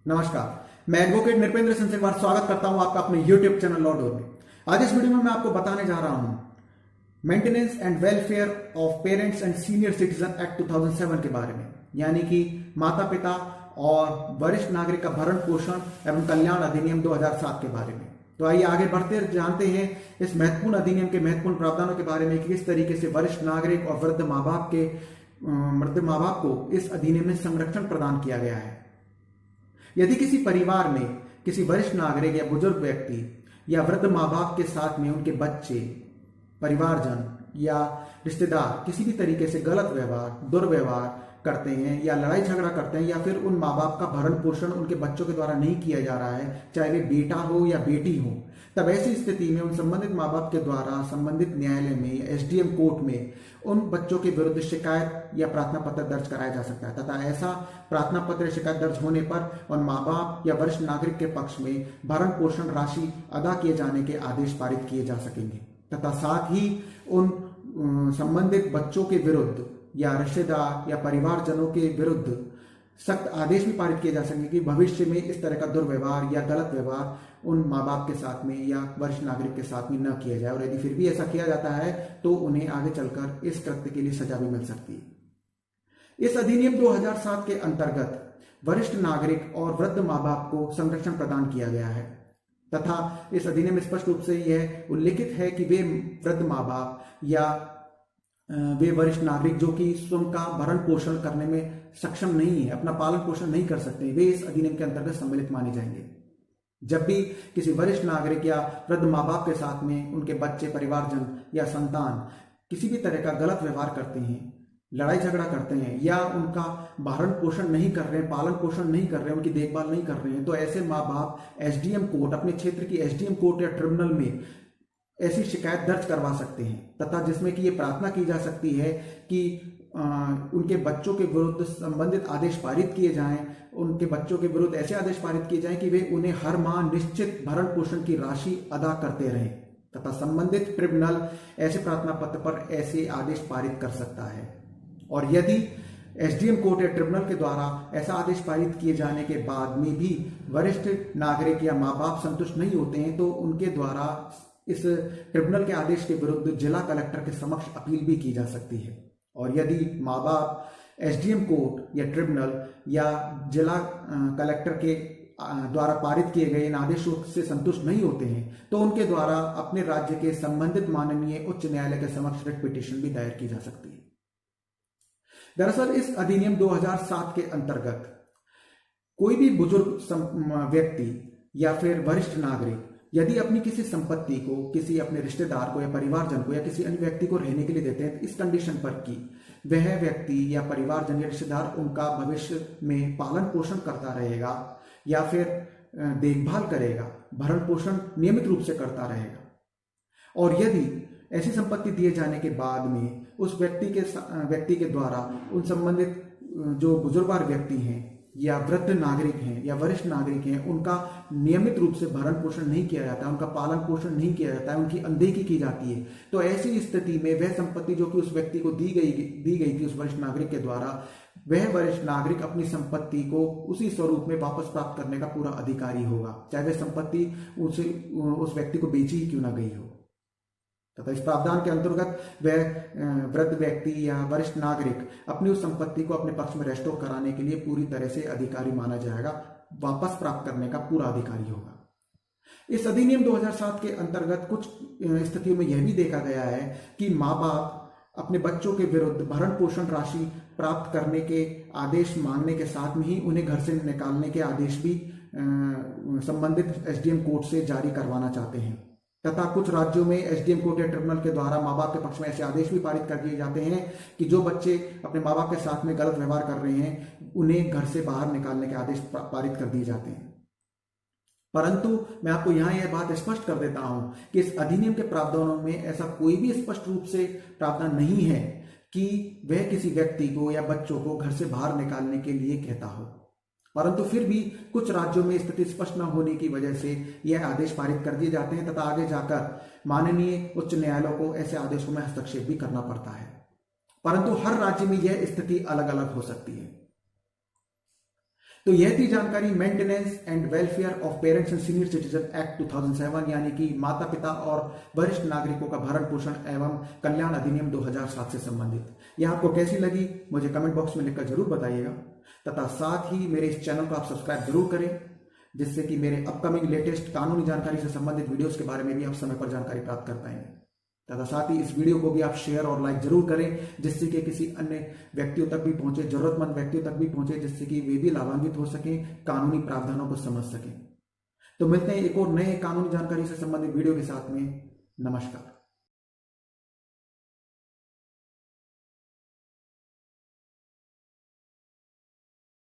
नमस्कार, मैं एडवोकेट नृपेंद्र सिंह सेंगवार स्वागत करता हूं आपका अपने YouTube चैनल लॉ डोर में। आज इस वीडियो में मैं आपको बताने जा रहा हूं maintenance and welfare of parents and senior citizen act 2007 के बारे में, यानी कि माता पिता और वरिष्ठ नागरिक का भरण पोषण एवं कल्याण अधिनियम 2007 के बारे में। तो आइए आगे बढ़ते जानते हैं इस महत्वपूर्ण अधिनियम के महत्वपूर्ण प्रावधानों के बारे में कि किस तरीके से वरिष्ठ नागरिक और वृद्ध माँ बाप को इस अधिनियम में संरक्षण प्रदान किया गया है। यदि किसी परिवार में किसी वरिष्ठ नागरिक या बुजुर्ग व्यक्ति या वृद्ध माँ बाप के साथ में उनके बच्चे, परिवारजन या रिश्तेदार किसी भी तरीके से गलत व्यवहार, दुर्व्यवहार करते हैं या लड़ाई झगड़ा करते हैं या फिर उन माँ बाप का भरण पोषण उनके बच्चों के द्वारा नहीं किया जा रहा है, चाहे वे बेटा हो या बेटी हो, तब ऐसी स्थिति में उन संबंधित माँ बाप के द्वारा संबंधित न्यायालय में या एसडीएम कोर्ट में उन बच्चों के विरुद्ध शिकायत या प्रार्थना पत्र दर्ज कराया जा सकता है तथा ऐसा प्रार्थना पत्र शिकायत दर्ज होने पर उन माँ बाप या वरिष्ठ नागरिक के पक्ष में भरण पोषण राशि अदा किए जाने के आदेश पारित किए जा सकेंगे तथा साथ ही उन संबंधित बच्चों के विरुद्ध या रिश्तेदार या परिवारजनों के विरुद्ध सख्त आदेश भी पारित किए जा सकेंगे कि भविष्य में इस तरह का दुर्व्यवहार या गलत व्यवहार उन माँ बाप के साथ में या वरिष्ठ नागरिक के साथ में न किया जाए, और यदि फिर भी ऐसा किया जाता है तो उन्हें आगे चलकर इस कृत्य के लिए सजा भी मिल सकती है। इस अधिनियम 2007 के अंतर्गत वरिष्ठ नागरिक और वृद्ध माँ बाप को संरक्षण प्रदान किया गया है तथा इस अधिनियम में स्पष्ट रूप से यह उल्लिखित है कि वे वृद्ध माँ बाप या वे वरिष्ठ नागरिक जो कि स्वयं का भरण पोषण करने में सक्षम नहीं है, अपना पालन पोषण नहीं कर सकते, वे इस अधिनियम के अंतर्गत सम्मिलित माने जाएंगे। जब भी किसी वरिष्ठ नागरिक या वृद्ध माँ बाप के साथ में उनके बच्चे, परिवारजन या संतान किसी भी तरह का गलत व्यवहार करते हैं, लड़ाई झगड़ा करते हैं या उनका भरण पोषण नहीं कर रहे हैं, पालन पोषण नहीं कर रहे हैं, उनकी देखभाल नहीं कर रहे हैं, तो ऐसे माँ बाप एसडीएम कोर्ट, अपने क्षेत्र की एसडीएम कोर्ट या ट्रिब्यूनल में ऐसी शिकायत दर्ज करवा सकते हैं तथा जिसमें कि ये प्रार्थना की जा सकती है कि उनके बच्चों के विरुद्ध संबंधित आदेश पारित किए जाएं, उनके बच्चों के विरुद्ध ऐसे आदेश पारित किए जाएं कि वे उन्हें हर माह निश्चित भरण पोषण की राशि अदा करते रहें तथा संबंधित ट्रिब्यूनल ऐसे प्रार्थना पत्र पर ऐसे आदेश पारित कर सकता है। और यदि एसडीएम कोर्ट या ट्रिब्यूनल के द्वारा ऐसा आदेश पारित किए जाने के बाद में भी वरिष्ठ नागरिक या माँ बाप संतुष्ट नहीं होते हैं तो उनके द्वारा इस ट्रिब्यूनल के आदेश के विरुद्ध जिला कलेक्टर के समक्ष अपील भी की जा सकती है। और यदि माँ बाप एसडीएम कोर्ट या ट्रिब्यूनल या जिला कलेक्टर के द्वारा पारित किए गए इन आदेशों से संतुष्ट नहीं होते हैं तो उनके द्वारा अपने राज्य के संबंधित माननीय उच्च न्यायालय के समक्ष रिट पिटीशन भी दायर की जा सकती है। दरअसल इस अधिनियम 2007 के अंतर्गत कोई भी बुजुर्ग व्यक्ति या फिर वरिष्ठ नागरिक यदि अपनी किसी संपत्ति को किसी अपने रिश्तेदार को या परिवारजन को या किसी अन्य व्यक्ति को रहने के लिए देते हैं इस कंडीशन पर कि वह व्यक्ति या परिवारजन या रिश्तेदार उनका भविष्य में पालन पोषण करता रहेगा या फिर देखभाल करेगा, भरण पोषण नियमित रूप से करता रहेगा, और यदि ऐसी संपत्ति दिए जाने के बाद में उस व्यक्ति के द्वारा उन संबंधित जो बुजुर्गवार व्यक्ति हैं या वृद्ध नागरिक हैं या वरिष्ठ नागरिक हैं उनका नियमित रूप से भरण पोषण नहीं किया जाता है, उनका पालन पोषण नहीं किया जाता है, उनकी अनदेखी की जाती है, तो ऐसी स्थिति में वह संपत्ति जो कि उस व्यक्ति को दी गई थी उस वरिष्ठ नागरिक के द्वारा, वह वरिष्ठ नागरिक अपनी संपत्ति को उसी स्वरूप में वापस प्राप्त करने का पूरा अधिकारी होगा, चाहे वह संपत्ति उस व्यक्ति को बेची ही क्यों ना गई हो। तथा इस प्रावधान के अंतर्गत वह वृद्ध व्यक्ति या वरिष्ठ नागरिक अपनी उस संपत्ति को अपने पक्ष में रेस्टोर कराने के लिए पूरी तरह से अधिकारी माना जाएगा, वापस प्राप्त करने का पूरा अधिकारी होगा। इस अधिनियम 2007 के अंतर्गत कुछ स्थितियों में यह भी देखा गया है कि माँ बाप अपने बच्चों के विरुद्ध भरण पोषण राशि प्राप्त करने के आदेश मांगने के साथ में ही उन्हें घर से निकालने के आदेश भी संबंधित एसडीएम कोर्ट से जारी करवाना चाहते हैं तथा कुछ राज्यों में एसडीएम कोर्ट या ट्रिब्यूनल के द्वारा माँ बाप के पक्ष में ऐसे आदेश भी पारित कर दिए जाते हैं कि जो बच्चे अपने माँ बाप के साथ में गलत व्यवहार कर रहे हैं उन्हें घर से बाहर निकालने के आदेश पारित कर दिए जाते हैं। परंतु मैं आपको यहाँ यह बात स्पष्ट कर देता हूं कि इस अधिनियम के प्रावधानों में ऐसा कोई भी स्पष्ट रूप से प्रावधान नहीं है कि वह किसी व्यक्ति को या बच्चों को घर से बाहर निकालने के लिए कहता हो, परंतु फिर भी कुछ राज्यों में स्थिति स्पष्ट न होने की वजह से यह आदेश पारित कर दिए जाते हैं तथा आगे जाकर माननीय उच्च न्यायालयों को ऐसे आदेशों में हस्तक्षेप भी करना पड़ता है, परंतु हर राज्य में यह स्थिति अलग अलग हो सकती है। तो यह थी जानकारी maintenance and welfare of parents and senior citizen act 2007 यानी कि माता पिता और वरिष्ठ नागरिकों का भरण पोषण एवं कल्याण अधिनियम 2007 से संबंधित। यह आपको कैसी लगी मुझे कमेंट बॉक्स में लिखकर जरूर बताइएगा, तथा साथ ही मेरे इस चैनल को आप सब्सक्राइब जरूर करें, जिससे कि मेरे अपकमिंग लेटेस्ट कानूनी जानकारी से संबंधित वीडियोस के बारे में भी आप समय पर जानकारी प्राप्त कर पाएंगे। तथा साथ ही इस वीडियो को भी आप शेयर और लाइक जरूर करें, जिससे कि किसी अन्य व्यक्तियों तक भी पहुंचे, जरूरतमंद व्यक्तियों तक भी पहुंचे, जिससे कि वे भी लाभान्वित हो सकें, कानूनी प्रावधानों को समझ सकें। तो मिलते हैं एक और नए कानूनी जानकारी से संबंधित वीडियो के साथ में। नमस्कार।